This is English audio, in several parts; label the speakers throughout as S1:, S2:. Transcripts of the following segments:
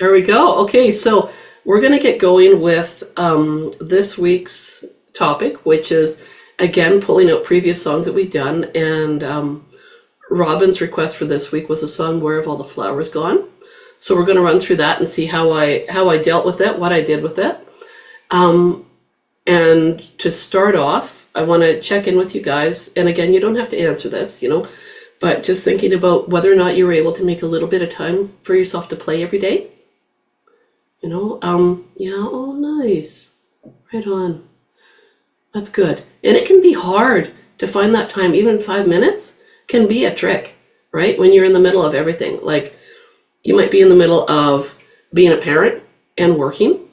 S1: There we go. Okay, so we're going to get going with this week's topic, which is, again, pulling out previous songs that we've done. And Robin's request for this week was a song, Where Have All the Flowers Gone? So we're going to run through that and see how I dealt with it, what I did with it. And to start off, I want to check in with you guys. And again, you don't have to answer this, but just thinking about whether or not you were able to make a little bit of time for yourself to play every day. Yeah, oh, nice. Right on. That's good. And it can be hard to find that time. Even 5 minutes can be a trick, right? When you're in the middle of everything. Like, you might be in the middle of being a parent and working,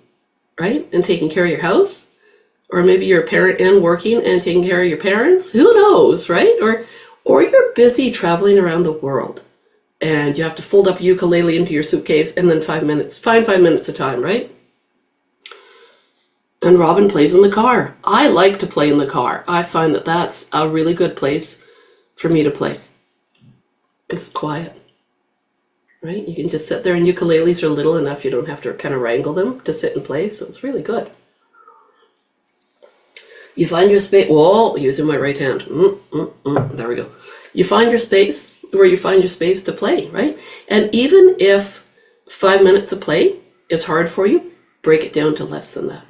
S1: right? And taking care of your house. Or maybe you're a parent and working and taking care of your parents. Who knows, right? Or you're busy traveling around the world and you have to fold up a ukulele into your suitcase and then find 5 minutes of time, right? And Robin plays in the car. I like to play in the car. I find that that's a really good place for me to play because it's quiet, right? You can just sit there, and ukuleles are little enough you don't have to kind of wrangle them to sit and play, so it's really good. You find your space. Whoa, using my right hand. There we go. You find your space where you find your space to play, right? And even if 5 minutes of play is hard for you, break it down to less than that.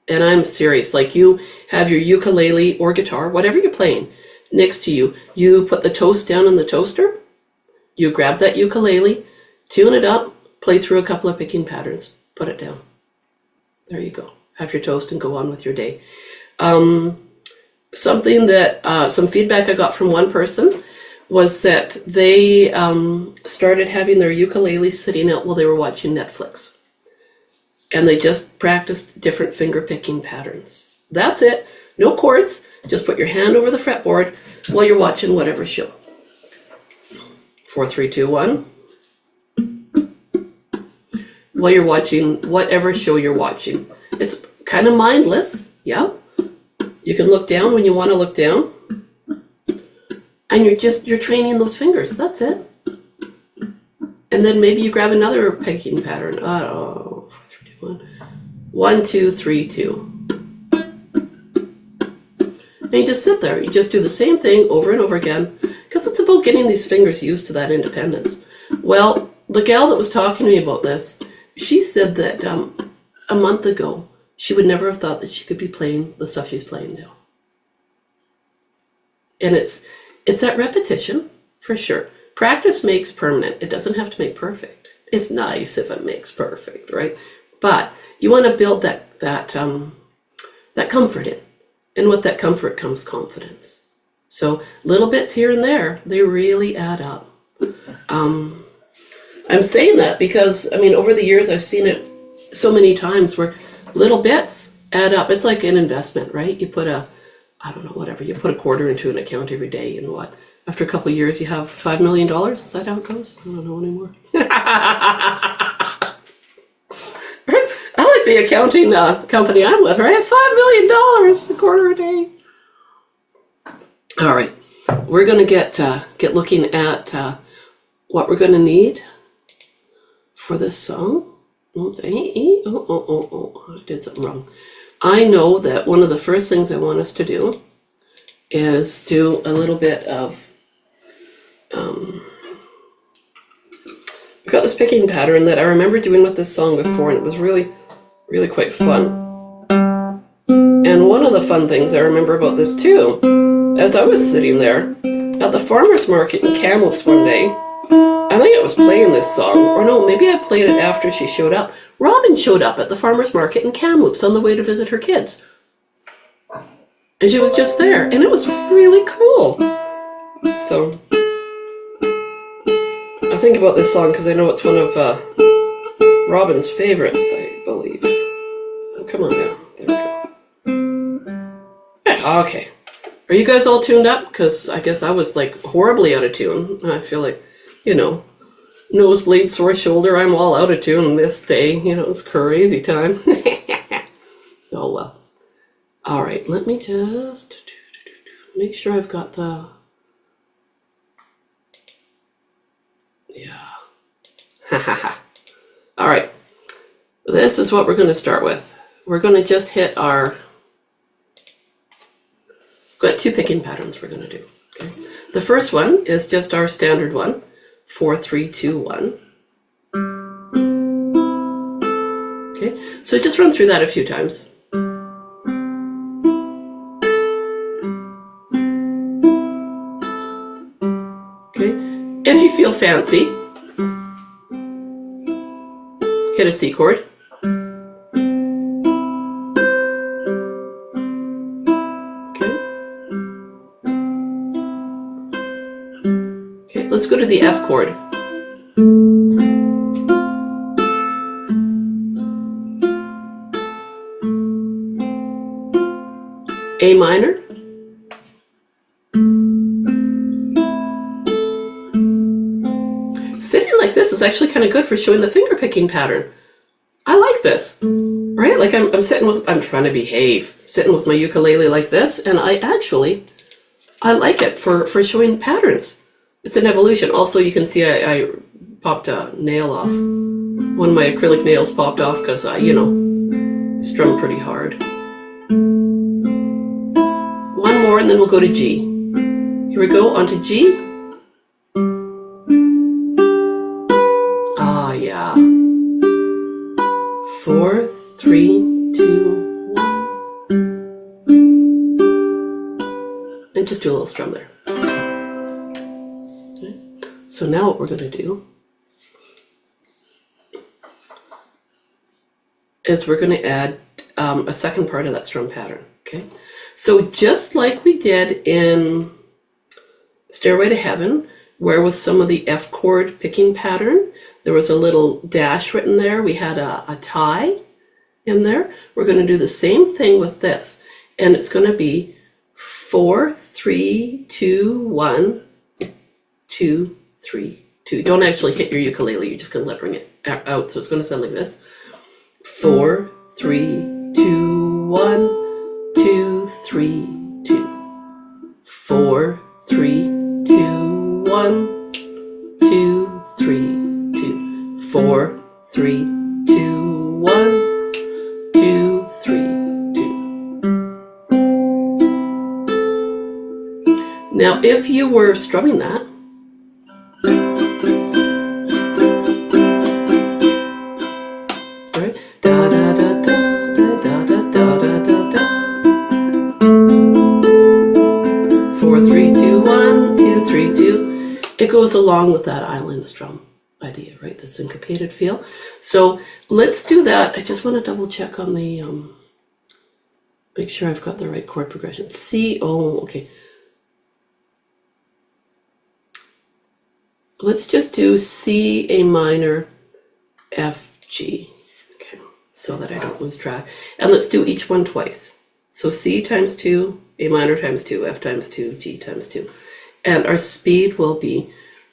S1: And I'm serious. Like, you have your ukulele or guitar, whatever you're playing, next to you. You put the toast down in the toaster. You grab that ukulele, tune it up, play through a couple of picking patterns, put it down. There you go. Have your toast and go on with your day. Something that, some feedback I got from one person was that they started having their ukulele sitting out while they were watching Netflix. And they just practiced different finger picking patterns. That's it. No chords. Just put your hand over the fretboard while you're watching whatever show. 4, 3, 2, 1. While you're watching whatever show you're watching. It's kind of mindless. Yeah. You can look down when you want to look down. And you're training those fingers. That's it. And then maybe you grab another picking pattern. 4, 3, 2, 1. 1, 2, 3, 2. And you just sit there. You just do the same thing over and over again. Because it's about getting these fingers used to that independence. Well, the gal that was talking to me about this, she said that a month ago, she would never have thought that she could be playing the stuff she's playing now. And it's that repetition, for sure. Practice makes permanent. It doesn't have to make perfect. It's nice if it makes perfect, right? But you want to build that comfort in. And with that comfort comes confidence. So little bits here and there, they really add up. I'm saying that because, over the years, I've seen it so many times where little bits add up. It's like an investment, right? You put you put a quarter into an account every day, and what? After a couple of years, you have $5 million. Is that how it goes? I don't know anymore. I like the accounting company I'm with, right? $5 million a quarter a day. All right, we're going to get looking at what we're going to need for this song. Oops, I did something wrong. I know that one of the first things I want us to do is do a little bit of, we've got this picking pattern that I remember doing with this song before, and it was really, really quite fun. And one of the fun things I remember about this too, as I was sitting there at the farmer's market in Kamloops one day, I think I was playing this song, or no, maybe I played it after she showed up. Robin showed up at the farmer's market in Kamloops on the way to visit her kids. And she was just there, and it was really cool. So, I think about this song because I know it's one of Robin's favorites, I believe. Oh, come on now. There we go. Yeah, okay. Are you guys all tuned up? Because I guess I was like horribly out of tune. I feel like, nosebleed, sore shoulder, I'm all out of tune this day. It's crazy time. Oh, well. All right, let me just make sure I've got the... Yeah. All right. this is what we're going to start with. We're going to just hit our, got 2 picking patterns we're going to do. Okay. The first one is just our standard one, 4, 3, 2, 1. Okay, so just run through that a few times. Okay, if you feel fancy, hit a C chord. Okay, let's go to the F chord. A minor. Sitting like this is actually kind of good for showing the finger picking pattern. I like this, right? Like I'm sitting with, I'm trying to behave, sitting with my ukulele like this, and I like it for showing patterns. It's an evolution. Also, you can see I popped a nail off. One of my acrylic nails popped off because I, strummed pretty hard. One more and then we'll go to G. Here we go, onto G. Ah, yeah. 4, 3, 2, 1. And just do a little strum there. Okay. So now what we're going to do is we're going to add a second part of that strum pattern. Okay. So just like we did in Stairway to Heaven, where with some of the F chord picking pattern, there was a little dash written there. We had a tie in there. We're going to do the same thing with this. And it's going to be 4, 3, 2, 1, 2, 3, 2. Don't actually hit your ukulele. You're just going to let bring it out. So it's going to sound like this. 4, 3, 2, 1. 2, 3, 2. 4, 3, 2, 1. 2, 3, 2. 4, 3, 2, 1. 2, 3, 2. Now, if you were strumming that, right? Da da da da da da da da da da. 4, 3, 2, 1, 2, 3, 2. It goes along with that island strum idea, right? The syncopated feel. So let's do that. I just want to double check on the, make sure I've got the right chord progression. C, oh, okay. Let's just do C, A minor, F, G. Okay, so that I don't lose track. And let's do each one twice. So C times 2, A minor times 2, F times 2, G times 2. And our speed will be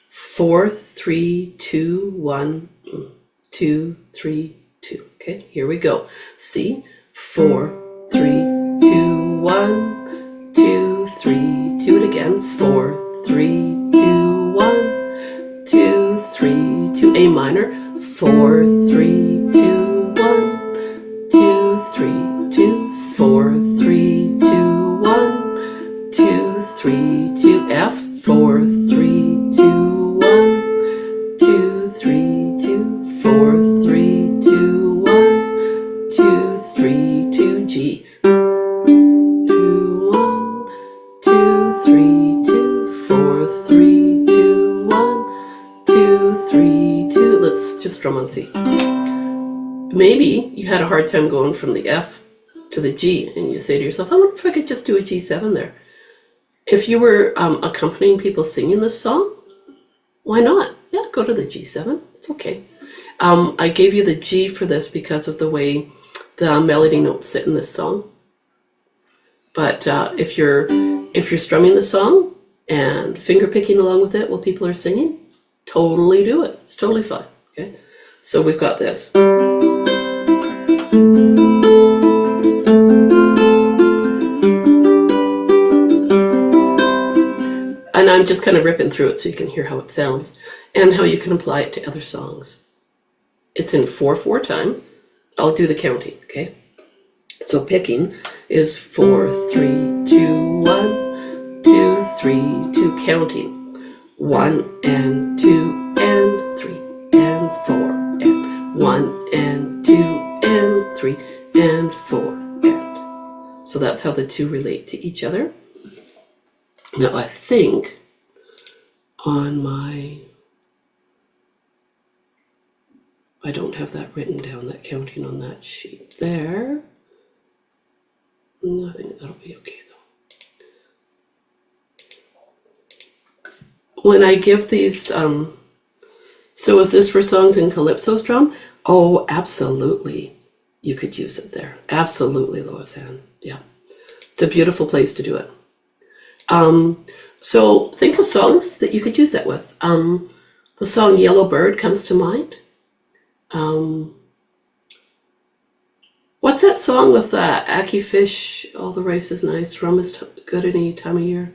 S1: 4, 3, 2, 1, 2, 3, 2. Okay, here we go. C, 4, 3, 2, 1, 2, 3, 2. It again. 4, 3, 2, 1, 2, 3, 2. A minor. 4, 3, 2, 1, 2, 3, 2. 4, 3, 2, 1, 2, 3, 2. F. 4, 3, 2, 1, 2, 3, 2. 4, 3, 2, 1, 2, 3, 2. G. 2, 1, 2, 3, 2. 4, 3, 2, 1, 2, 3, 2. Let's just strum on C. Maybe you had a hard time going from the F to the G, and you say to yourself, I wonder if I could just do a G7 there. If you were accompanying people singing this song, why not? Yeah, go to the G7. It's okay. I gave you the G for this because of the way the melody notes sit in this song. But if you're strumming the song and finger picking along with it while people are singing, totally do it. It's totally fine. Okay, so we've got this. And I'm just kind of ripping through it so you can hear how it sounds and how you can apply it to other songs. It's in 4/4 time. I'll do the counting, okay? So picking is 4, 3, 2, 1, 2, 3, 2, counting. 1 and 2 and 3 and 4 and 1 and 2 and 3 and 4 and. So that's how the two relate to each other. Now I think on I don't have that written down, that counting on that sheet there. I think that'll be okay though. When I give these, so is this for songs in calypso strum? Oh, absolutely. You could use it there. Absolutely, Lois Ann. Yeah. It's a beautiful place to do it. So think of songs that you could use that with. The song Yellow Bird comes to mind. What's that song with Ackee Fish? All the rice is nice, rum is good any time of year.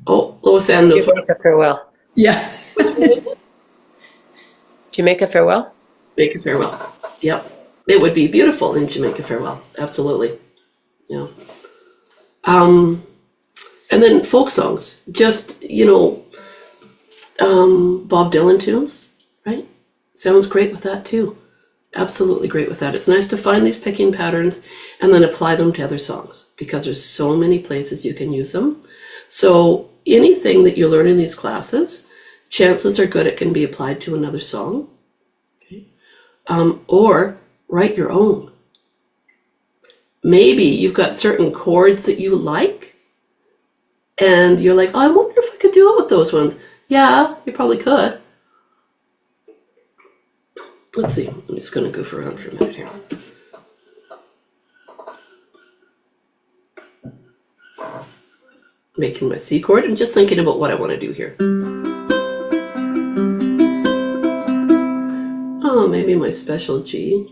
S1: Oh, Lois Ann knows what.
S2: Jamaica Farewell.
S3: Yeah.
S2: Jamaica Farewell?
S1: Jamaica Farewell. Yep. It would be beautiful in Jamaica Farewell. Absolutely. Yeah. And then folk songs. Just, Bob Dylan tunes, right? Sounds great with that too. Absolutely great with that. It's nice to find these picking patterns and then apply them to other songs because there's so many places you can use them. So anything that you learn in these classes, chances are good it can be applied to another song. Okay. Or write your own. Maybe you've got certain chords that you like and you're like, oh, I wonder if I could do it with those ones. Yeah, you probably could. Let's see. I'm just going to goof around for a minute here. Making my C chord and just thinking about what I want to do here. Oh, maybe my special G.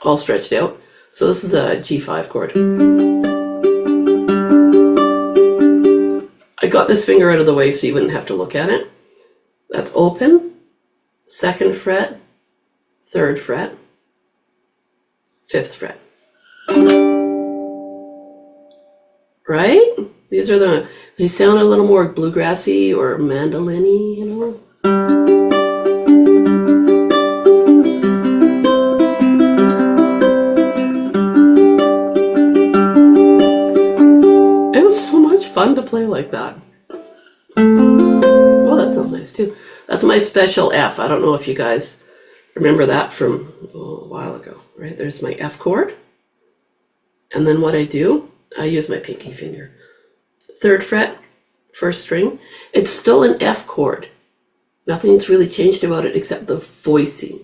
S1: All stretched out. So this is a G5 chord. I got this finger out of the way so you wouldn't have to look at it. That's open, 2nd fret, 3rd fret, 5th fret. Right? These are they sound a little more bluegrassy or mandolin-y, It was so much fun to play like that. Oh, that sounds nice too. That's my special F. I don't know if you guys remember that from a while ago, right? There's my F chord. And then what I do, I use my pinky finger. 3rd fret, 1st string. It's still an F chord. Nothing's really changed about it except the voicing.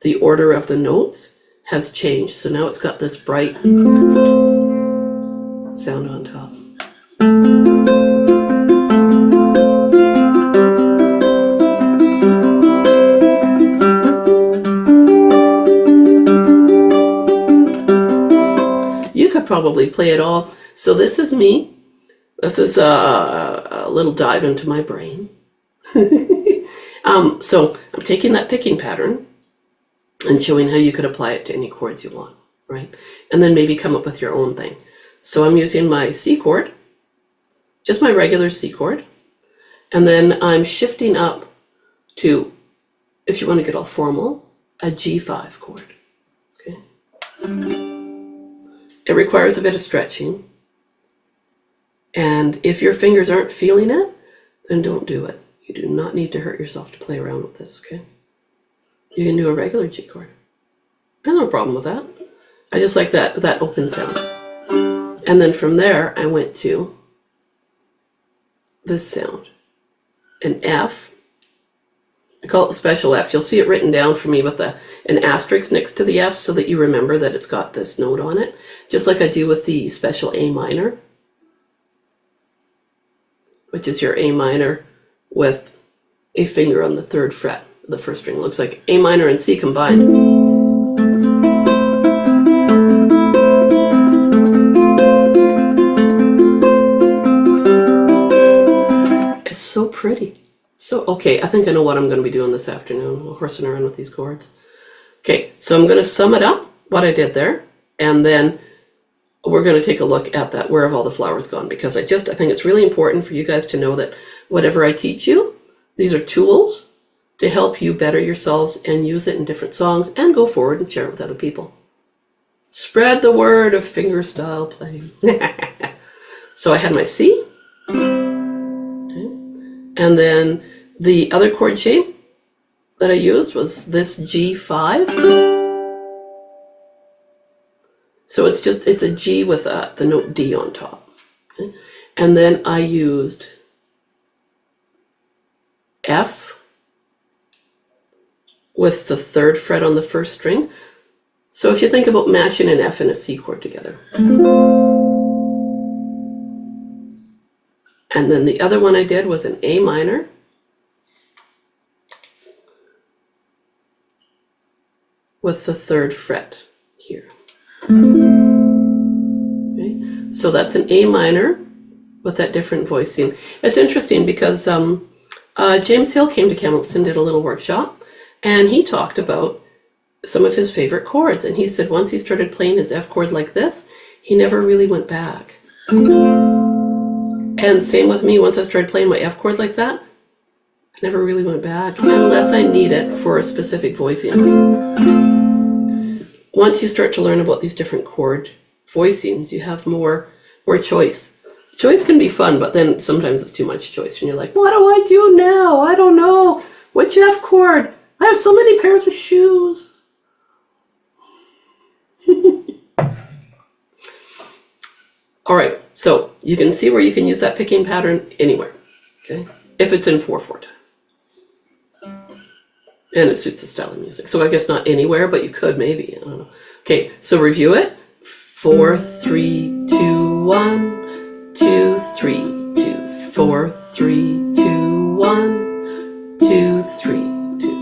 S1: The order of the notes has changed. So now it's got this bright sound on top. You could probably play it all. So this is me. This is a little dive into my brain. So I'm taking that picking pattern and showing how you could apply it to any chords you want, right? And then maybe come up with your own thing. So I'm using my C chord, just my regular C chord, and then I'm shifting up to, if you want to get all formal, a G5 chord. Okay. It requires a bit of stretching, and if your fingers aren't feeling it, then don't do it. You do not need to hurt yourself to play around with this, okay? You can do a regular G chord. I have no problem with that. I just like that open sound. And then from there, I went to this sound, an F. I call it the special F. You'll see it written down for me with an asterisk next to the F so that you remember that it's got this note on it, just like I do with the special A minor, which is your A minor with a finger on the 3rd fret of the 1st string. It looks like A minor and C combined. It's so pretty. So, okay, I think I know what I'm going to be doing this afternoon. We're horsing around with these chords. Okay, so I'm going to sum it up, what I did there, and then we're going to take a look at that, where have all the flowers gone, because I think it's really important for you guys to know that whatever I teach you, these are tools to help you better yourselves and use it in different songs and go forward and share it with other people. Spread the word of fingerstyle playing. So I had my C, okay, and then the other chord shape that I used was this G5. So it's a G with the note D on top. Okay? And then I used F with the 3rd fret on the 1st string. So if you think about mashing an F and a C chord together. And then the other one I did was an A minor with the 3rd fret here. Okay. So that's an A minor with that different voicing. It's interesting because James Hill came to Kamloops and did a little workshop, and he talked about some of his favorite chords, and he said once he started playing his F chord like this, he never really went back. And same with me, once I started playing my F chord like that, I never really went back unless I need it for a specific voicing. Once you start to learn about these different chord voicings, you have more choice. Choice can be fun, but then sometimes it's too much choice, and you're like, what do I do now? I don't know. Which F chord? I have so many pairs of shoes. All right, so you can see where you can use that picking pattern anywhere, okay? If it's in 4/4 time. And it suits the style of music. So I guess not anywhere, but you could maybe, I don't know. Okay, so review it. 4, 3, 2, 1, 2, 3, 2, 4, 3, 2, 1, 2, 3, 2.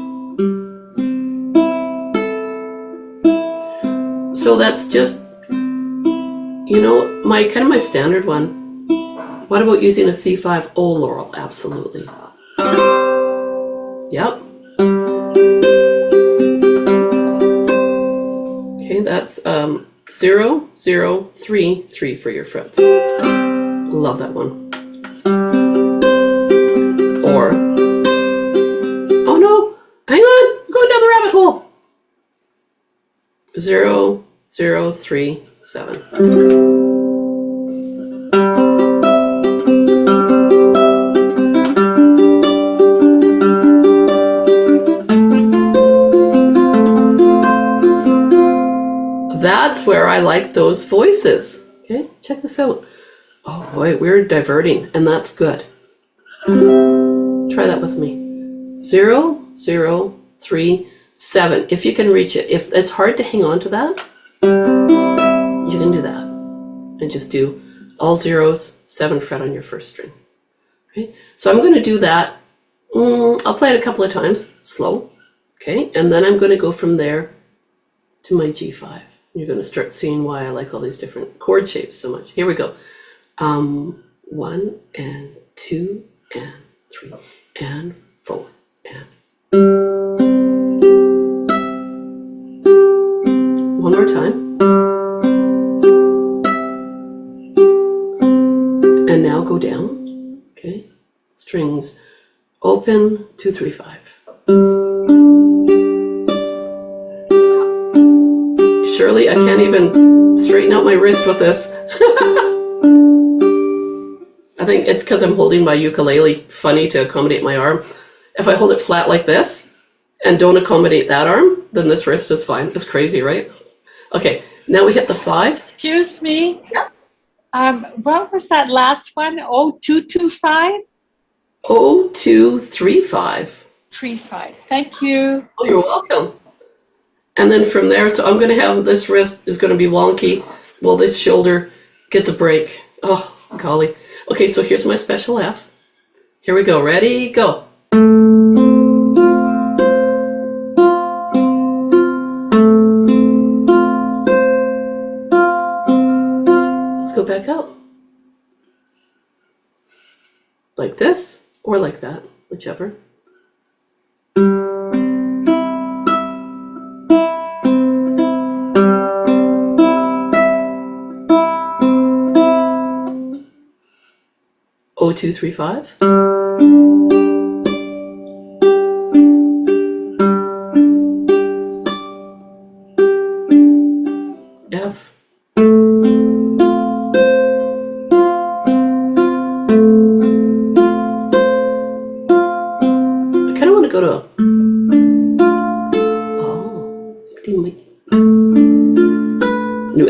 S1: So that's just, you know, my standard one. What about using a C5? Oh, Laurel, absolutely. Yep. Okay, that's 0, 0, 3, 3 for your frets. Love that one. Or, oh no, hang on, I'm going down the rabbit hole. 0, 0, 3, 7. That's where I like those voices. Okay, check this out. Oh boy, we're diverting, and that's good. Try that with me. 0, 0, 3, 7. If you can reach it. If it's hard to hang on to that, you can do that. And just do all zeros, 7 fret on your 1st string. Okay, so I'm going to do that. I'll play it a couple of times, slow. Okay, and then I'm going to go from there to my G5. You're going to start seeing why I like all these different chord shapes so much. Here we go. 1 and 2 and 3 and 4 and. One more time. And now go down. Okay. Strings open, 2, 3, 5. Surely I can't even straighten out my wrist with this. I think it's because I'm holding my ukulele funny to accommodate my arm. If I hold it flat like this and don't accommodate that arm, then this wrist is fine. It's crazy, right? Okay, now we hit the 5.
S2: Excuse me.
S1: Yeah.
S2: What was that last one? 0225?
S1: 0235.
S2: 35. Thank you.
S1: Oh, you're welcome. And then from there, so I'm going to have this wrist is going to be wonky. Well, this shoulder gets a break. Oh, golly. Okay, so here's my special F. Here we go. Ready? Go. Let's go back up. Like this or like that, whichever. O 235. F. I kind of want to go to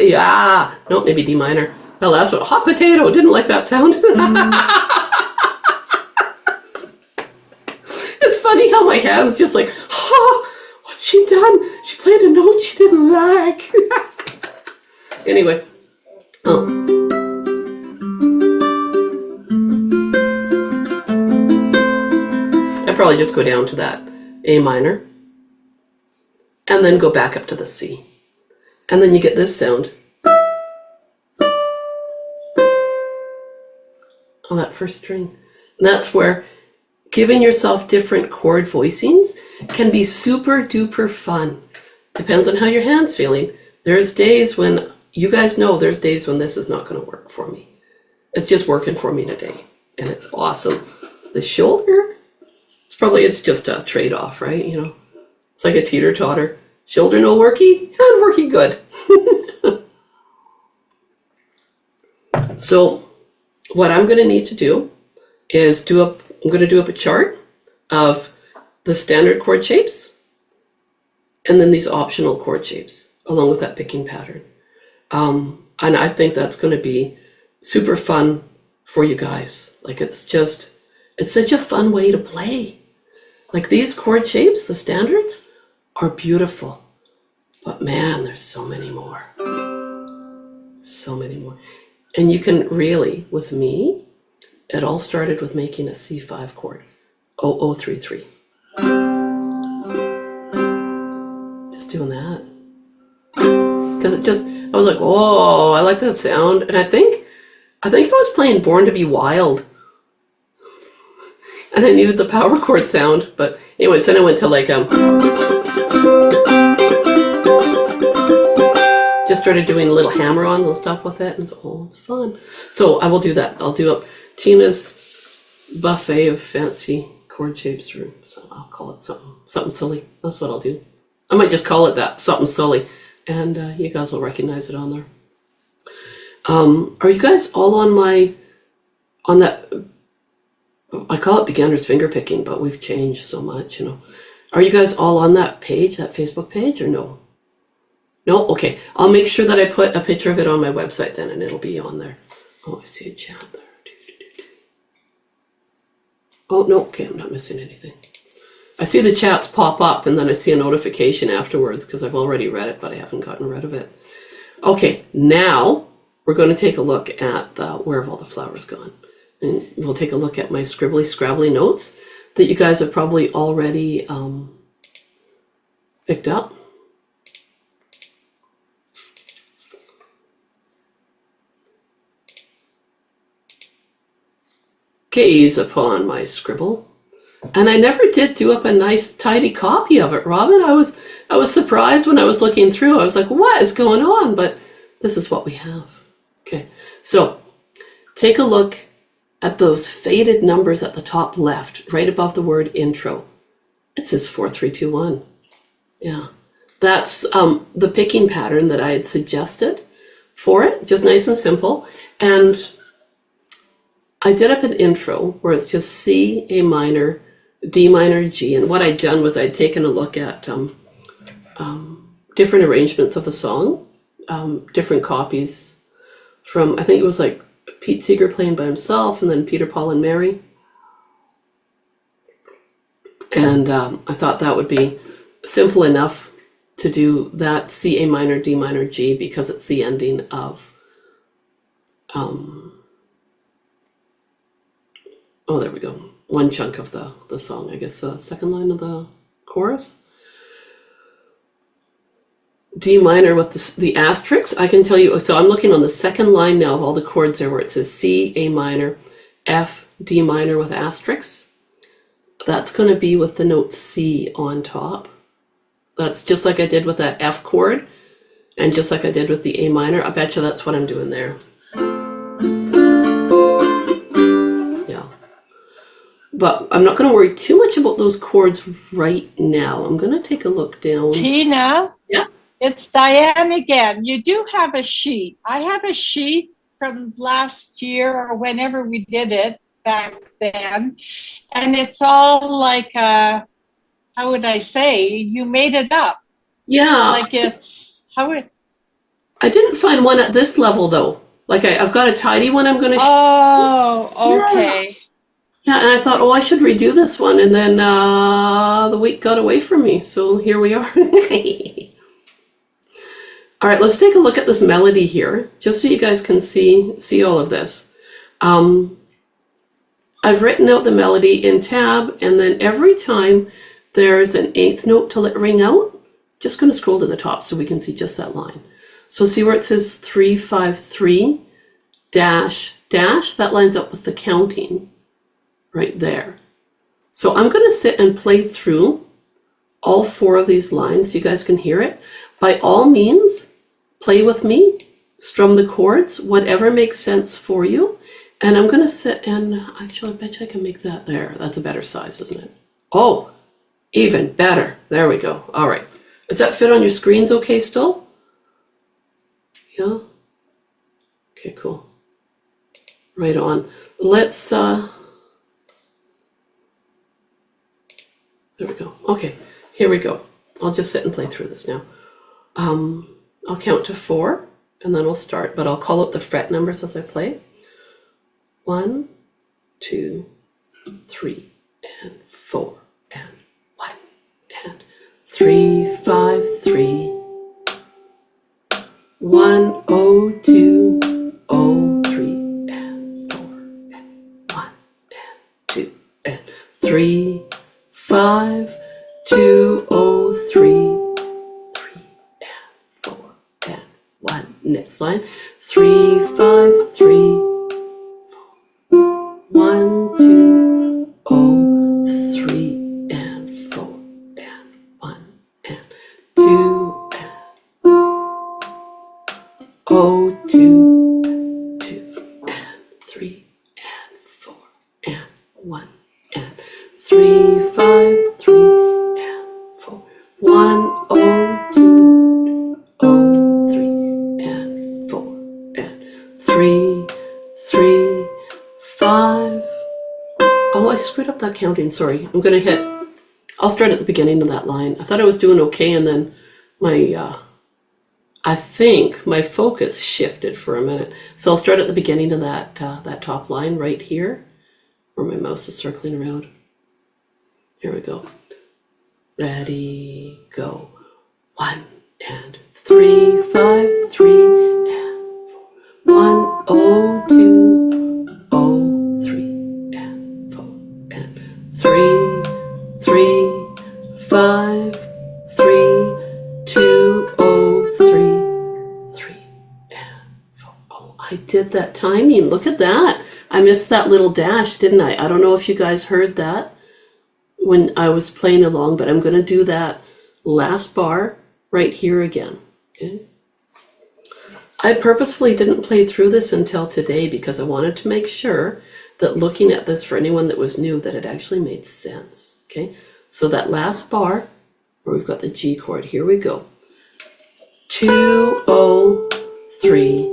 S1: yeah, no, maybe D minor. Well, that's what hot potato. Didn't like that sound. It's funny how my hands just like, oh, what's she done? She played a note she didn't like. Anyway, I'd probably just go down to that A minor and then go back up to the C. And then you get this sound on that first string. And that's where giving yourself different chord voicings can be super duper fun. Depends on how your hand's feeling. There's days when, you guys know, there's days when this is not going to work for me. It's just working for me today. And it's awesome. The shoulder, it's just a trade-off, right? You know, it's like a teeter-totter. Shoulder no worky, and worky good. So what I'm going to need to do is I'm going to do up a chart of the standard chord shapes and then these optional chord shapes along with that picking pattern. And I think that's going to be super fun for you guys. Like it's such a fun way to play. Like these chord shapes, the standards, are beautiful. But man, there's so many more. So many more. And you can really, with me, it all started with making a C5 chord. 0033. Just doing that. Because I was like, oh, I like that sound. And I think I was playing Born to Be Wild. And I needed the power chord sound. But anyways, then I went to like just started doing little hammer-ons and stuff with it, and it's fun. So I will do that. I'll do up Tina's buffet of fancy chord shapes, or so I'll call it something silly. That's what I'll do. I might just call it that, something silly, and you guys will recognize it on there. Are you guys all on that? I call it beginner's finger picking, but we've changed so much, you know. Are you guys all on that page, that Facebook page, or no? No? Okay. I'll make sure that I put a picture of it on my website then, and it'll be on there. Oh, I see a chat there. Oh, no. Okay, I'm not missing anything. I see the chats pop up, and then I see a notification afterwards because I've already read it, but I haven't gotten rid of it. Okay, now we're going to take a look at where have all the flowers gone. And we'll take a look at my scribbly, scrabbly notes that you guys have probably already picked up. Gaze upon my scribble. And I never did do up a nice tidy copy of it, Robin. I was surprised when I was looking through. I was like, what is going on? But this is what we have. Okay, so take a look at those faded numbers at the top left, right above the word intro. It says 4321. Yeah, that's the picking pattern that I had suggested for it, just nice and simple. And I did up an intro where it's just C, A minor, D minor, G. And what I'd done was I'd taken a look at different arrangements of the song, different copies from, I think it was like Pete Seeger playing by himself, and then Peter, Paul, and Mary. And I thought that would be simple enough to do that C, A minor, D minor, G, because it's the ending of, oh, there we go. One chunk of the song, I guess the second line of the chorus. D minor with the asterisks, I can tell you, so I'm looking on the second line now of all the chords there where it says C, A minor, F, D minor with asterisks. that's going to be with the note C on top. That's just like I did with that F chord, and just like I did with the A minor. I bet you that's what I'm doing there. Yeah. But I'm not going to worry too much about those chords right now. I'm going to take a look down.
S2: Tina?
S1: Yeah.
S2: It's Diane again. You do have a sheet. I have a sheet from last year or whenever we did it back then. And it's all like, how would I say? You made it up.
S1: Yeah.
S2: Like it's,
S1: I didn't find one at this level though. Like I've got a tidy one I'm going to
S2: Oh, okay.
S1: Yeah, and I thought, oh, I should redo this one. And then the week got away from me. So here we are. All right, let's take a look at this melody here, just so you guys can see all of this. I've written out the melody in tab, and then every time there's an eighth note to let ring out, just going to scroll to the top so we can see just that line. So see where it says 353 dash dash? That lines up with the counting right there. So I'm going to sit and play through all 4 of these lines so you guys can hear it. By all means, play with me, strum the chords, whatever makes sense for you. And I'm going to sit and actually, I bet you I can make that there. That's a better size, isn't it? Oh, even better. There we go. All right. Does that fit on your screens okay still? Yeah? Okay, cool. Right on. Let's, there we go. Okay, here we go. I'll just sit and play through this now. I'll count to 4 and then we'll start, but I'll call out the fret numbers as I play. 1, 2, 3, and 4, and 1, and 3, 5, 3, 1, 0, 2, 0, 3, and 4, and 1, and 2, and 3, 5, 2, 0, 3, 3, and 4, and 1. Next line. 3, 5, 3, 1, 2, 0, 3, and 4, and 1, and 2, and 0, 2, 2, and 3, and 4, and 1, and 3, 5, 3, and 4, 1, 0, 2, 0, 3, and 4, and 3, 3, 5. Oh, I screwed up that counting. Sorry. I'm going to hit. I'll start at the beginning of that line. I thought I was doing okay, and then I think my focus shifted for a minute. So I'll start at the beginning of that that top line right here, where my mouse is circling around. Here we go. Ready, go. 1 and 3, 5, 3, and 4. 1, 0, 2, 0, 3, and 4, and 3, 3, 5, 3, 2, 0, 3, 3, and 4. Oh, I did that timing. Look at that. I missed that little dash, didn't I? I don't know if you guys heard that when I was playing along, but I'm going to do that last bar right here again. Okay. I purposefully didn't play through this until today because I wanted to make sure that looking at this for anyone that was new, that it actually made sense. Okay, so that last bar where we've got the G chord, here we go. 2, 0, 3,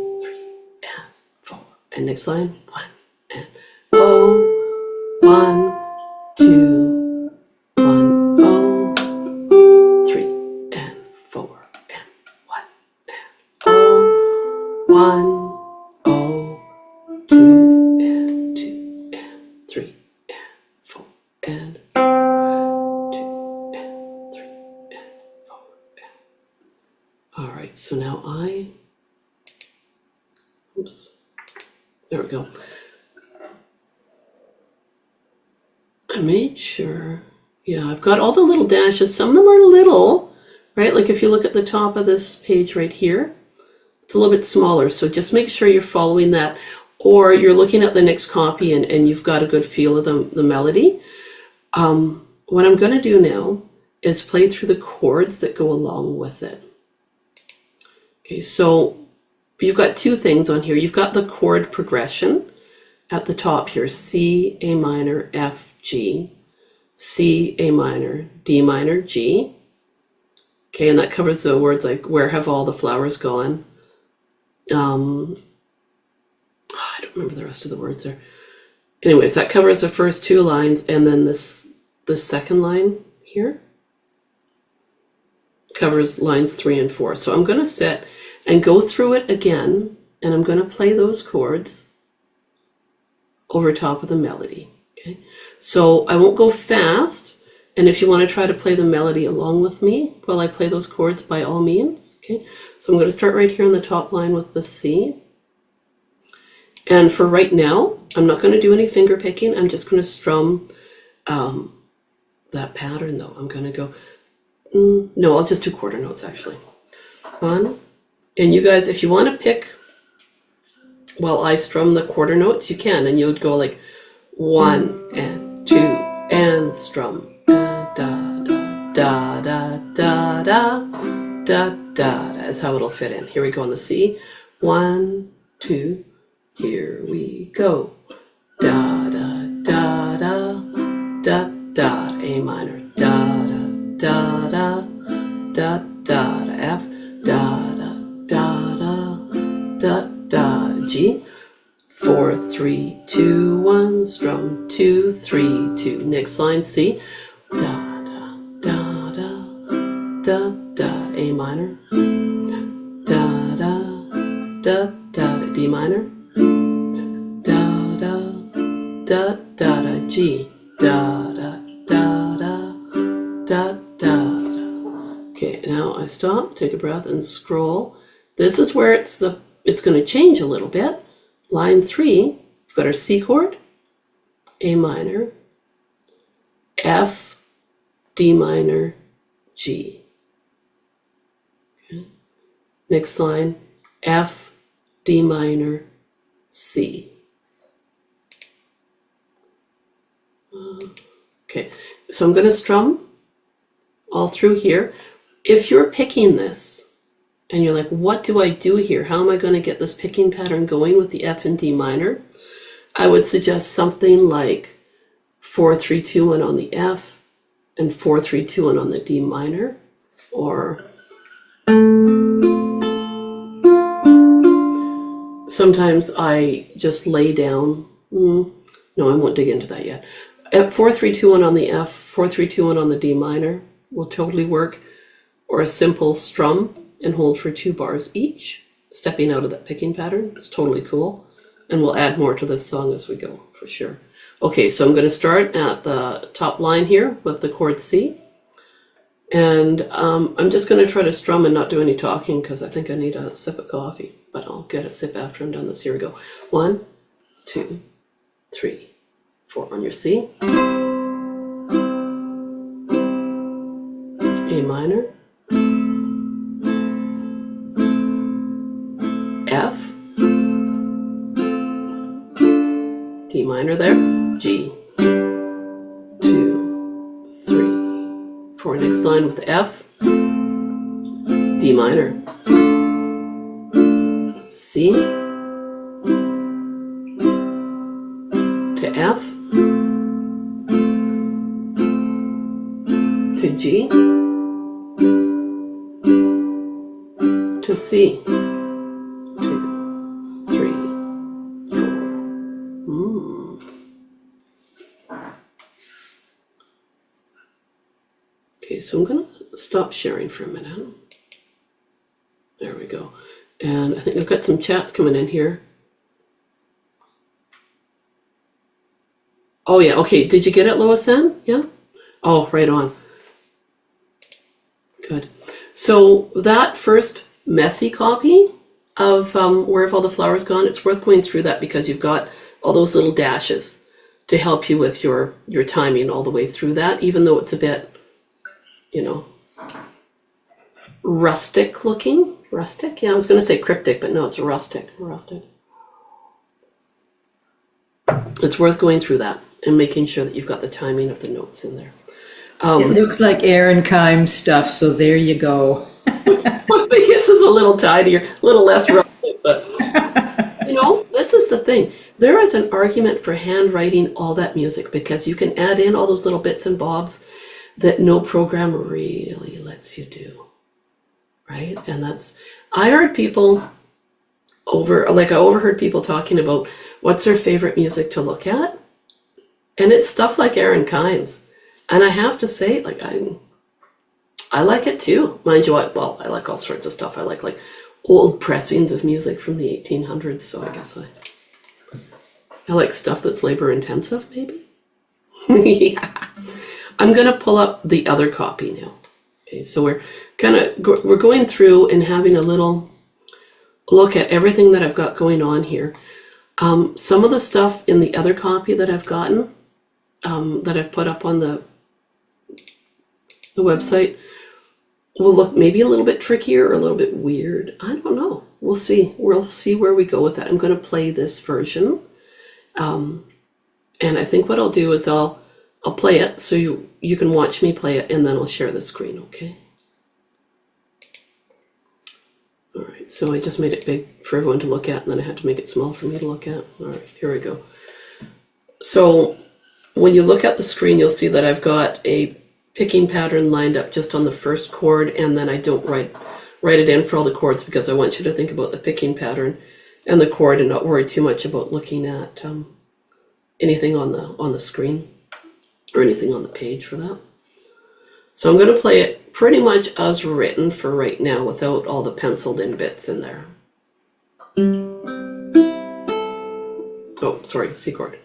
S1: and 4. And next line, 1 and 0, 1, 2, 1, 0, 3, and 4, and 1 and 0, 1, 0, 2, and 2, and 3, and 4, and 2, and 3, and 4. And. All right, so now oops, there we go. I made sure, yeah, I've got all the little dashes. Some of them are little, right? Like if you look at the top of this page right here, it's a little bit smaller. So just make sure you're following that, or you're looking at the next copy and you've got a good feel of the melody. What I'm going to do now is play through the chords that go along with it. Okay, so you've got two things on here. You've got the chord progression at the top here, C, A minor, F, G, C, A minor, D minor, G. Okay, and that covers the words like, where have all the flowers gone? I don't remember the rest of the words there. Anyways, that covers the first two lines, and then the second line here covers lines 3 and 4. So I'm going to sit and go through it again, and I'm going to play those chords over top of the melody. Okay, so I won't go fast, and if you want to try to play the melody along with me while I play those chords, by all means. Okay, so I'm going to start right here on the top line with the C. And for right now, I'm not going to do any finger picking. I'm just going to strum that pattern though. I'm going to go, no, I'll just do quarter notes actually. 1, and you guys, if you want to pick while I strum the quarter notes, you can, and you would go like 1 and 2 and strum. Da da da da da da da da. That's how it'll fit in. Here we go on the C. 1, 2. Here we go. Da da da da da da. A minor. Da da da da da da. F. Da da da da da da. G. 4, 3, 2, 1. Strum 2, 3, 2. Next line C. Da da da da da da. A minor. Da da da da. D minor. Da da da da da. G. Da da da da da da. Okay, now I stop, take a breath, and scroll. This is where it's going to change a little bit. Line 3, we've got our C chord, A minor, F, D minor, G. Okay. Next line, F, D minor, C. Okay, so I'm going to strum all through here. If you're picking this and you're like, what do I do here? How am I going to get this picking pattern going with the F and D minor? I would suggest something like 4, 3, 2, 1 on the F and 4, 3, 2, 1 on the D minor, or sometimes I just lay down. No, I won't dig into that yet. 4, 3, 2, 1 on the F, 4, 3, 2, 1 on the D minor will totally work, or a simple strum and hold for 2 bars each, stepping out of that picking pattern. It's totally cool, and we'll add more to this song as we go, for sure. Okay, so I'm going to start at the top line here with the chord C, and I'm just going to try to strum and not do any talking because I think I need a sip of coffee, but I'll get a sip after I'm done this. Here we go. 1, 2, 3, 4 on your C, A minor, F, D minor there, G, 2, 3, 4. Next line with the F, D minor, C, to F, to G, to C. 2, 3, 4. Okay, so I'm going to stop sharing for a minute. There we go. And I think I've got some chats coming in here. Oh yeah, okay. Did you get it, Lois Ann? Yeah? Oh, right on. Good. So that first messy copy of Where Have All the Flowers Gone, it's worth going through that because you've got all those little dashes to help you with your timing all the way through that, even though it's a bit, you know, rustic looking. Rustic? Yeah, I was going to say cryptic, but no, it's rustic. Rustic. It's worth going through that. and making sure that you've got the timing of the notes in there.
S3: It looks like Aaron Kime stuff, so there you go.
S1: I think this is a little tidier, a little less rustic, but this is the thing. There is an argument for handwriting all that music because you can add in all those little bits and bobs that no program really lets you do, right? And I heard people I overheard people talking about what's their favorite music to look at, and it's stuff like Aaron Kimes. And I have to say, I like it too. Mind you, I like all sorts of stuff. I like old pressings of music from the 1800s, so I guess I like stuff that's labor intensive, maybe. Yeah. I'm gonna pull up the other copy now. Okay, so we're going through and having a little look at everything that I've got going on here. Some of the stuff in the other copy that I've gotten, that I've put up on the website, will look maybe a little bit trickier or a little bit weird. I don't know. We'll see. We'll see where we go with that. I'm going to play this version. And I think what I'll do is I'll play it so you can watch me play it, and then I'll share the screen, okay? All right, so I just made it big for everyone to look at, and then I had to make it small for me to look at. All right, here we go. So when you look at the screen, you'll see that I've got a picking pattern lined up just on the first chord, and then I don't write it in for all the chords because I want you to think about the picking pattern and the chord and not worry too much about looking at anything on the screen or anything on the page for that. So I'm going to play it pretty much as written for right now without all the penciled in bits in there. Oh, sorry, C chord.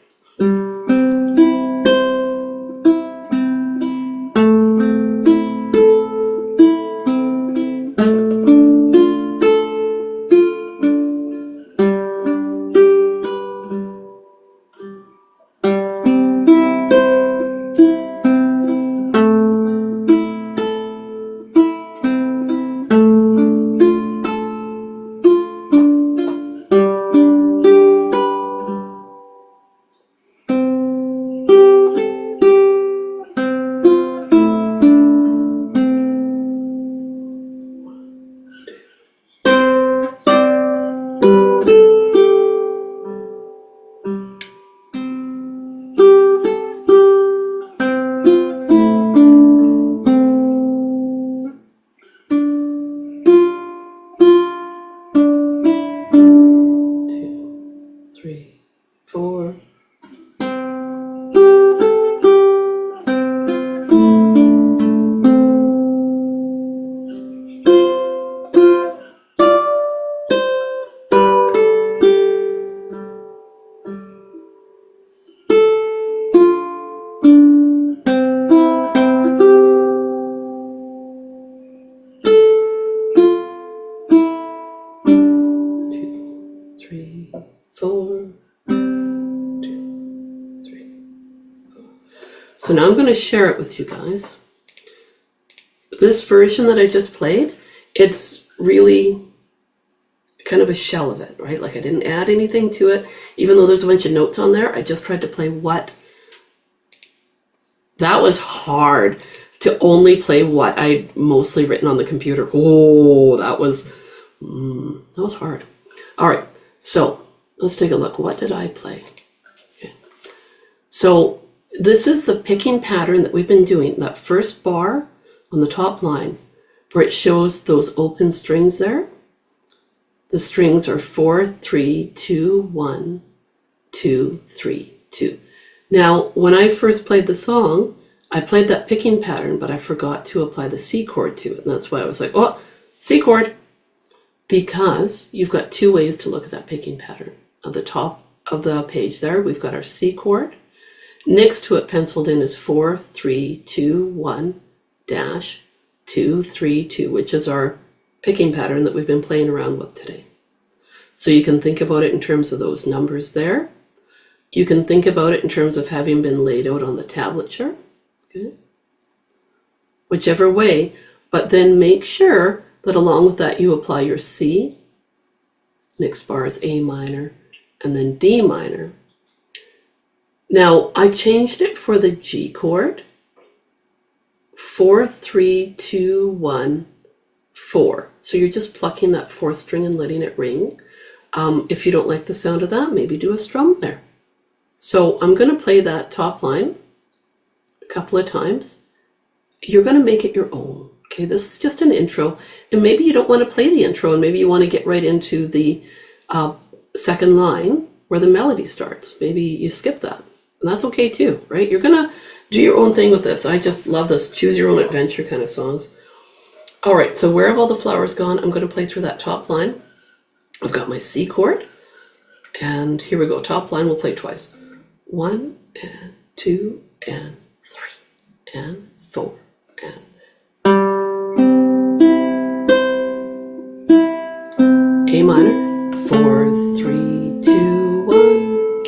S1: 3, 4. So now I'm going to share it with you guys. This version that I just played, it's really kind of a shell of it, right? Like I didn't add anything to it, even though there's a bunch of notes on there. I just tried to play what. That was hard to only play what I'd mostly written on the computer. Oh, that was hard. All right, so let's take a look. What did I play? Okay. So this is the picking pattern that we've been doing. That first bar on the top line where it shows those open strings there. The strings are 4, 3, 2, 1, 2, 3, 2. Now, when I first played the song, I played that picking pattern, but I forgot to apply the C chord to it. And that's why I was like, oh, C chord. Because you've got two ways to look at that picking pattern. At the top of the page there, we've got our C chord. Next to it penciled in is 4, 3, 2, 1, dash, 2, 3, 2, which is our picking pattern that we've been playing around with today. So you can think about it in terms of those numbers there. You can think about it in terms of having been laid out on the tablature. Okay. Whichever way, but then make sure that along with that you apply your C. Next bar is A minor, and then D minor. Now I changed it for the G chord. 4, 3, 2, 1, 4. So you're just plucking that fourth string and letting it ring. If you don't like the sound of that, maybe do a strum there. So I'm going to play that top line a couple of times. You're going to make it your own. Okay, this is just an intro, and maybe you don't want to play the intro, and maybe you want to get right into the second line where the melody starts. Maybe you skip that, and that's okay too, right? You're going to do your own thing with this. I just love this choose your own adventure kind of songs. All right, so where have all the flowers gone? I'm going to play through that top line. I've got my C chord, and here we go. Top line, we'll play twice. 1 and 2 and 3 and 4 and A minor, 4, 3, 2, 1,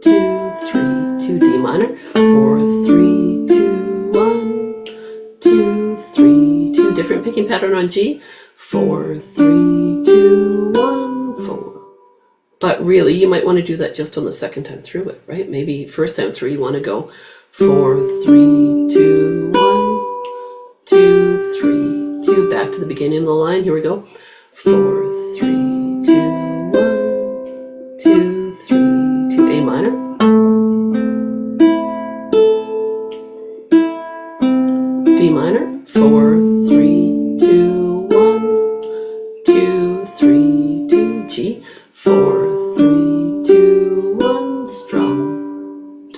S1: 2, 3, 2, D minor, 4, 3, 2, 1, 2, 3, 2, different picking pattern on G, 4, 3, 2, 1, 4. But really, you might want to do that just on the second time through it, right? Maybe first time through, you want to go 4, 3, 2, 1, 2, 3, 2, back to the beginning of the line. Here we go. 4, 3, 2, 1, 2, 3, 2, A minor. D minor. 4, 3, 2, 1, 2, 3, 2, G. 4, 3, 2, 1, strum.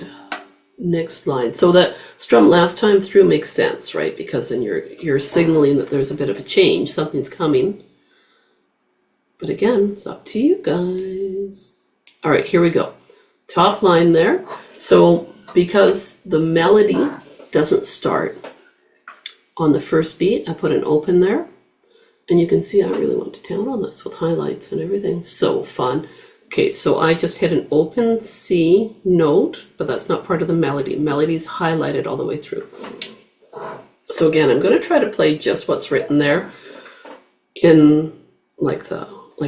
S1: Next line. So that strum last time through makes sense, right? Because then you're signaling that there's a bit of a change, something's coming. But again, it's up to you guys. All right, here we go. Top line there. So because the melody doesn't start on the first beat, I put an open there. And you can see I really went to town on this with highlights and everything. So fun. Okay, so I just hit an open C note, but that's not part of the melody. Melody's highlighted all the way through. So again, I'm going to try to play just what's written there in like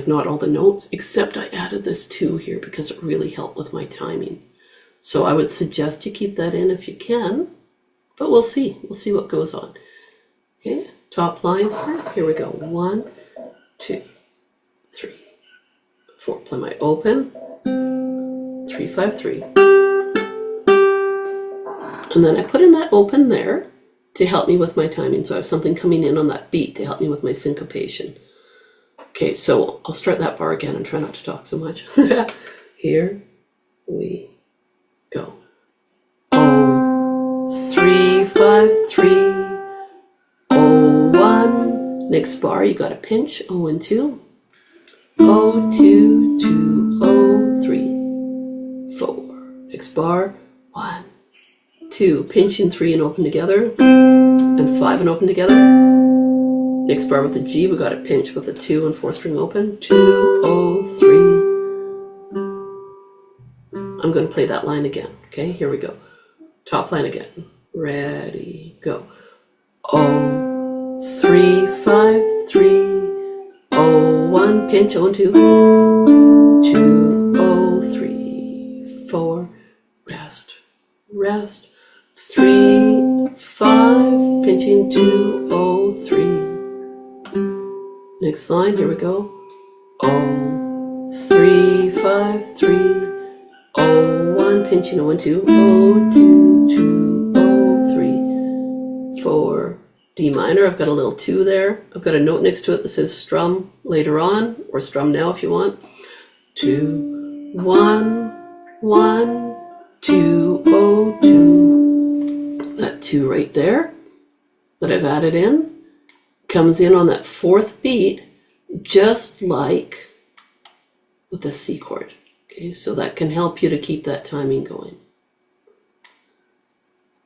S1: not all the notes, except I added this 2 here because it really helped with my timing. So I would suggest you keep that in if you can, but we'll see. We'll see what goes on. Okay, top line here we go. 1, 2, 3, 4. Play my open. 3, 5, 3. And then I put in that open there to help me with my timing. So I have something coming in on that beat to help me with my syncopation. Okay, so I'll start that bar again and try not to talk so much. Here we go. 0, 3, 5, 3, 0, 1. Next bar, you got to pinch 0 and 2. 0, 2, 2, 0, 3, 4. Next bar, 1, 2. Pinching 3 and open together, and 5 and open together. Next bar with the G, we got a pinch with the 2 and 4 string open. 2, 0, 3. I'm going to play that line again. Okay, here we go. Top line again. Ready, go. 0, 3, 5, 3, 0, 1. Pinch, 0 and 2. 2, 0, 3, 4. Rest, rest. 3, 5. Pinching 2, 0, 3. Next line, here we go. 0, 3, 5, 3, 0, 1, pinching 0 and 2, 0, 2, 2, 0, 3, 4, D minor. I've got a little 2 there. I've got a note next to it that says strum later on, or strum now if you want. 2, 1, 1, 2, 0, 2. That 2 right there that I've added in comes in on that 4th beat, just like with the C chord. Okay, so that can help you to keep that timing going.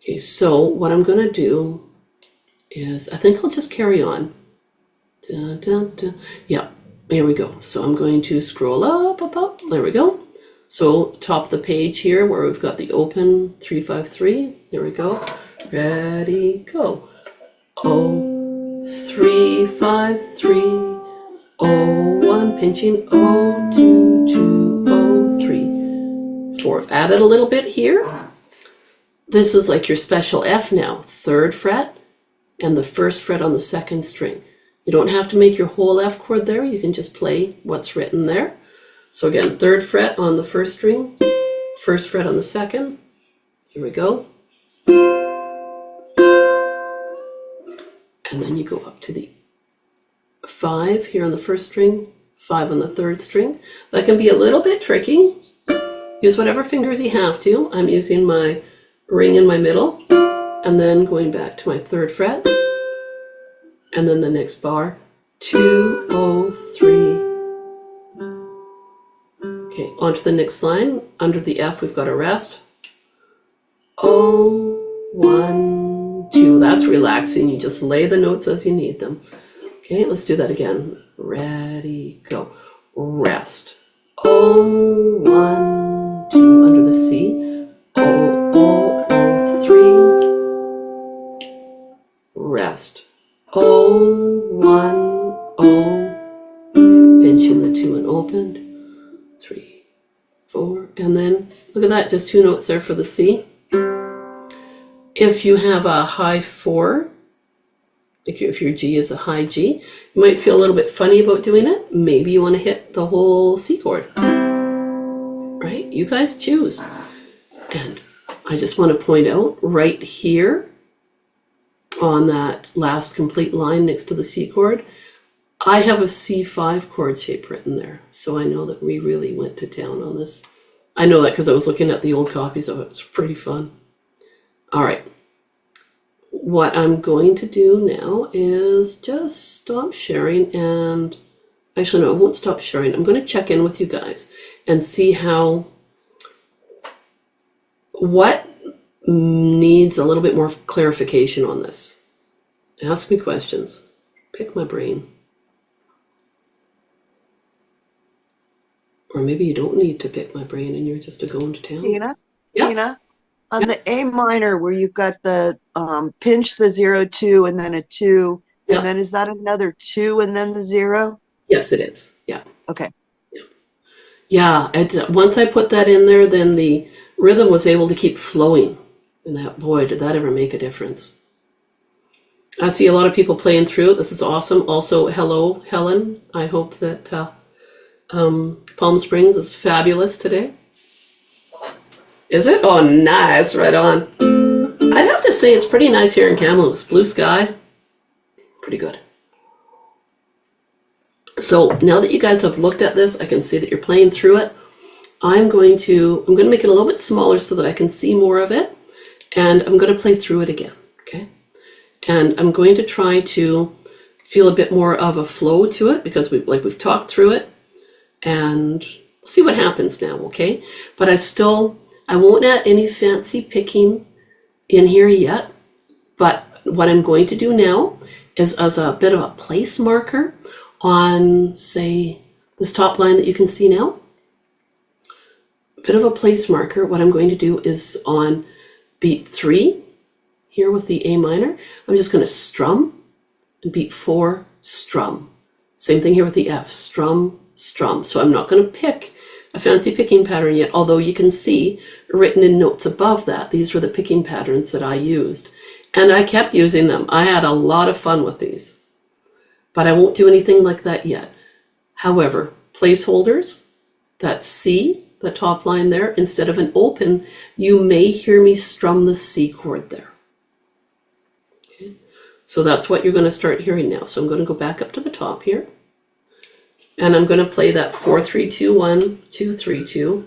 S1: Okay, so what I'm going to do is, I think I'll just carry on. Dun, dun, dun. Yeah, here we go. So I'm going to scroll up, up, up. There we go. So top of the page here where we've got the open 3, 5, 3. Here we go. Ready, go. 0, 3, 5, 3, 0, 1, pinching 0, 2, 2, 0, 4. I've added a little bit here. This is like your special F now, 3rd fret and the 1st fret on the 2nd string. You don't have to make your whole F chord there. You can just play what's written there. So again, 3rd fret on the 1st string, 1st fret on the 2nd. Here we go. And then you go up to the 5 here on the 1st string, 5 on the 3rd string. That can be a little bit tricky. Use whatever fingers you have to. I'm using my ring in my middle, and then going back to my 3rd fret, and then the next bar, 2, 0, 3. Okay, on to the next line. Under the F, we've got a rest. 0, 1, 2. That's relaxing. You just lay the notes as you need them. Okay, let's do that again. Ready, go. Rest. 0, 1, 2. Under the C. 0, 0, 0, 3. Rest. 0, 1, 0. Pinching the 2 and opened. 3, 4. And then, look at that, just 2 notes there for the C. If you have a high 4, like if your G is a high G, you might feel a little bit funny about doing it. Maybe you want to hit the whole C chord. Right? You guys choose. And I just want to point out right here on that last complete line next to the C chord, I have a C5 chord shape written there. So I know that we really went to town on this. I know that because I was looking at the old copies of it. It's pretty fun. All right. What I'm going to do now is just stop sharing and actually, no, I won't stop sharing. I'm going to check in with you guys and see what needs a little bit more clarification on this. Ask me questions. Pick my brain. Or maybe you don't need to pick my brain and you're just going to town.
S4: Tina?
S1: Yeah.
S4: Tina? On the A minor where you've got the pinch the 0, 2, and then a 2, and
S1: Yeah.
S4: then is that another 2 and then the 0?
S1: Yes, it is. Yeah.
S4: Okay.
S1: Yeah. Once I put that in there, then the rhythm was able to keep flowing. And that, boy, did that ever make a difference. I see a lot of people playing through. This is awesome. Also, hello, Helen. I hope that Palm Springs is fabulous today. Is it? Oh, nice. Right on. I'd have to say it's pretty nice here in Kamloops. Blue sky. Pretty good. So now that you guys have looked at this, I can see that you're playing through it. I'm going to make it a little bit smaller so that I can see more of it. And I'm going to play through it again. Okay. And I'm going to try to feel a bit more of a flow to it because we've talked through it. And we'll see what happens now. Okay. But I won't add any fancy picking in here yet, but what I'm going to do now is as a bit of a place marker on, say, this top line that you can see now, a bit of a place marker, what I'm going to do is on beat 3, here with the A minor, I'm just going to strum, and beat 4, strum. Same thing here with the F, strum, strum. So I'm not going to pick a fancy picking pattern yet, although you can see written in notes above that, these were the picking patterns that I used. And I kept using them. I had a lot of fun with these. But I won't do anything like that yet. However, placeholders, that C, the top line there, instead of an open, you may hear me strum the C chord there. Okay. So that's what you're going to start hearing now. So I'm going to go back up to the top here. And I'm going to play that 4, 3, 2, 1, 2, 3, 2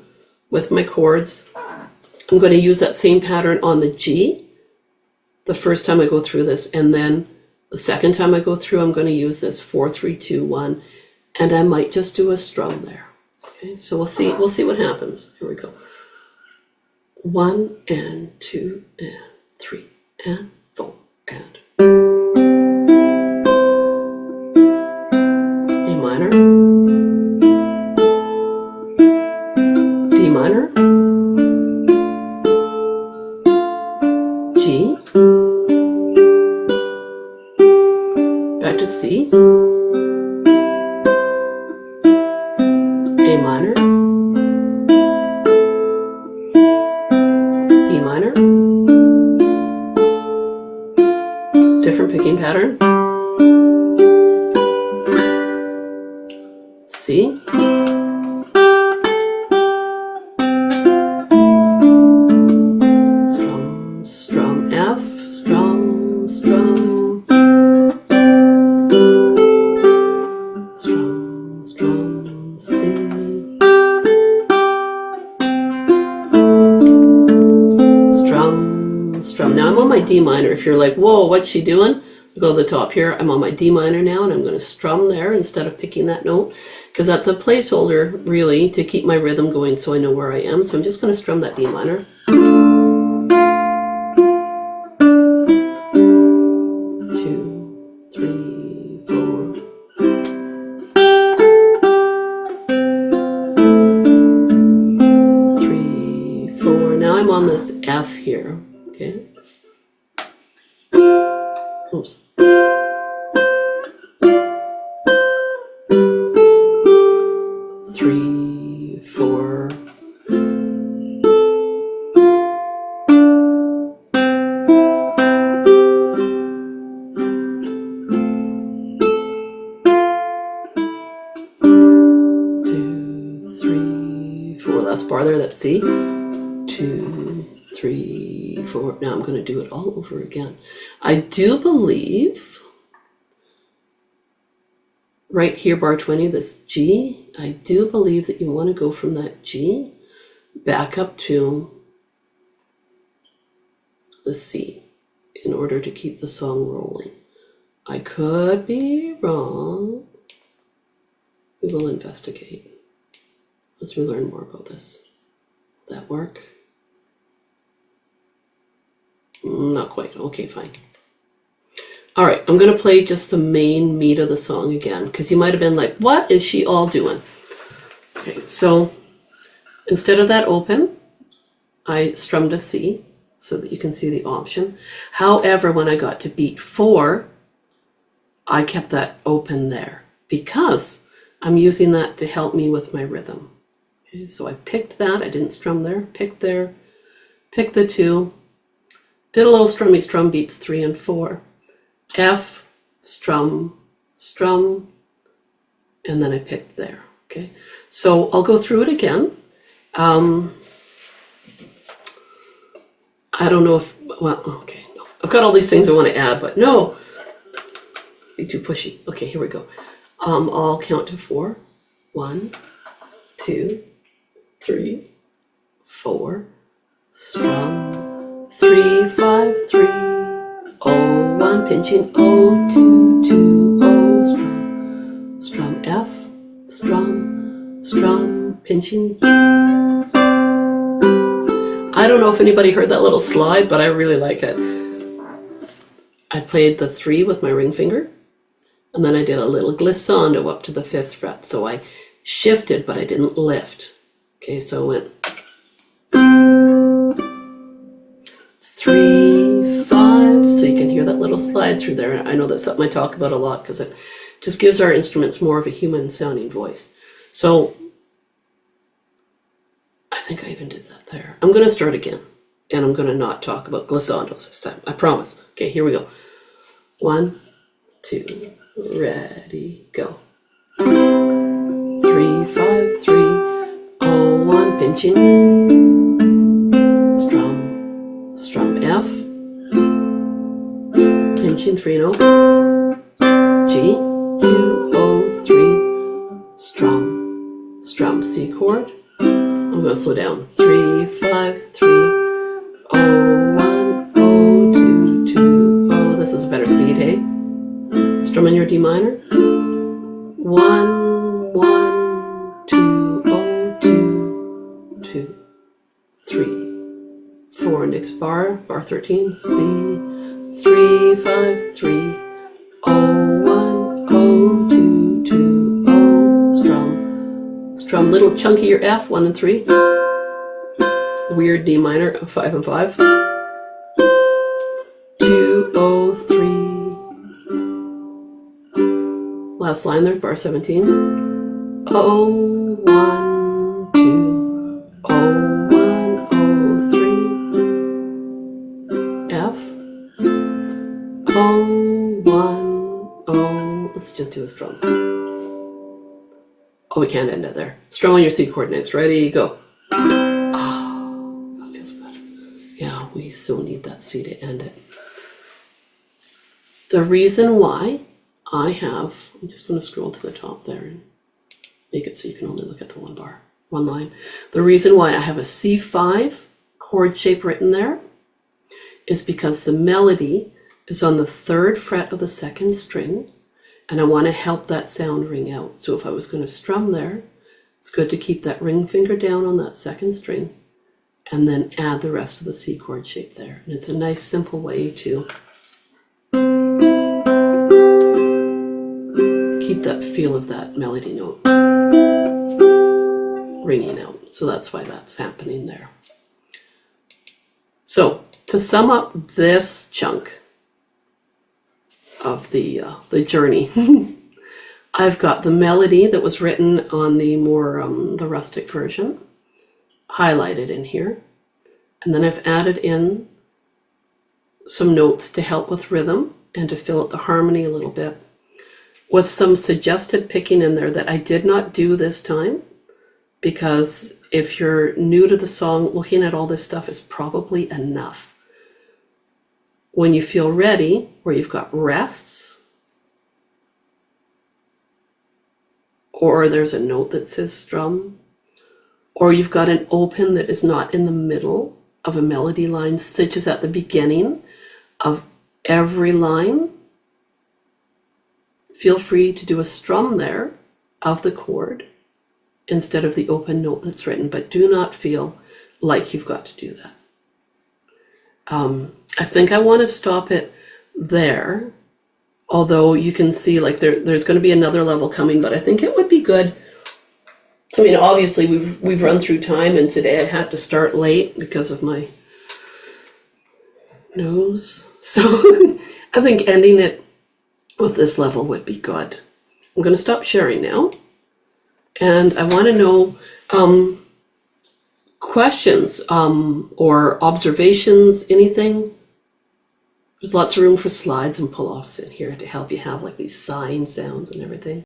S1: with my chords. I'm going to use that same pattern on the G the first time I go through this, and then the second time I go through, I'm going to use this 4, 3, 2, 1, and I might just do a strum there. Okay, so we'll see what happens. Here we go. 1 and 2 and 3 and 4 and A minor, D minor, G, back to C, A minor, D minor. Different picking pattern. C. Strum, strum F, strum, strum. Strum, strum C. Strum, strum. Now I'm on my D minor. If you're like, whoa, what's she doing? Go to the top here. I'm on my D minor now, and I'm going to strum there instead of picking that note, because that's a placeholder really to keep my rhythm going so I know where I am. So I'm just going to strum that D minor. 2, 3, 4. 3, 4. Now I'm on this F here. Okay. Oops. 3, 4. 2, 3, 4. Last bar there, that's C. 2, 3, 4. Now I'm going to do it all over again. I do believe right here, bar 20, this G, I do believe that you want to go from that G back up to the C in order to keep the song rolling. I could be wrong. We will investigate as we learn more about this. Will that work? Not quite. Okay, fine. All right, I'm going to play just the main meat of the song again, because you might have been like, what is she all doing? Okay, so instead of that open, I strummed a C so that you can see the option. However, when I got to beat 4, I kept that open there because I'm using that to help me with my rhythm. Okay, so I picked that. I didn't strum there. Picked there. Picked the 2. Did a little strummy strum beats 3 and 4. F, strum, strum, and then I picked there. Okay, so I'll go through it again. I don't know if, well, okay, no. I've got all these things I want to add, but no, be too pushy. Okay, here we go. I'll count to 4. 1, 2, 3, 4, strum, 3, 5, 3, 0, 1, pinching, 0, 2, 2, 0, strum, strum F, strum, strum, pinching. I don't know if anybody heard that little slide, but I really like it. I played the 3 with my ring finger, and then I did a little glissando up to the 5th fret. So I shifted, but I didn't lift. Okay, so I went 3, 5, so you can hear that little slide through there. I know that's something I talk about a lot because it just gives our instruments more of a human sounding voice. So I think I even did that there. I'm going to start again, and I'm going to not talk about glissandos this time. I promise. Okay, here we go. 1, 2, ready, go. 3, 5, 3, 0, 1, pinching. Strum, strum F. Pinching 3 and 0. G, 2, 0, 3. Strum, strum C chord. I'm going to slow down. 3, 5, 3, 0, 1, 0, 2, 2, 0. This is a better speed, hey? Strum in your D minor. 1, 1, 2, 0, 2, 2, 3, 4. Next bar, bar 13, C. 3, 5, 3, 0, 1, 0, 2, 2, 0. Strum. Strum little chunkier F, 1 and 3. Weird D minor, 5 and 5. 2, 0, 3. Last line there, bar 17. 0, 1, 2, 0, 1, 0, 3. let's just do a strum. Oh, we can't end it there. Strum on your C chord next. Ready, go. Oh, that feels good. Yeah, we so need that C to end it. The reason why I'm just going to scroll to the top there and make it so you can only look at the one line. The reason why I have a C5 chord shape written there is because the melody is on the 3rd fret of the 2nd string, and I want to help that sound ring out. So if I was going to strum there, it's good to keep that ring finger down on that 2nd string and then add the rest of the C chord shape there. And it's a nice simple way to keep that feel of that melody note ringing out. So that's why that's happening there. So to sum up this chunk of the journey, I've got the melody that was written on the more the rustic version highlighted in here, and then I've added in some notes to help with rhythm and to fill out the harmony a little bit, with some suggested picking in there that I did not do this time, because if you're new to the song, looking at all this stuff is probably enough. When you feel ready, where you've got rests, or there's a note that says strum, or you've got an open that is not in the middle of a melody line, such as at the beginning of every line, feel free to do a strum there of the chord instead of the open note that's written, but do not feel like you've got to do that. I think I want to stop it there, although you can see like there's going to be another level coming, but I think it would be good. I mean, obviously we've run through time, and today I had to start late because of my nose. So I think ending it with this level would be good. I'm going to stop sharing now, and I want to know questions or observations, anything. There's lots of room for slides and pull-offs in here to help you have like these sighing sounds and everything.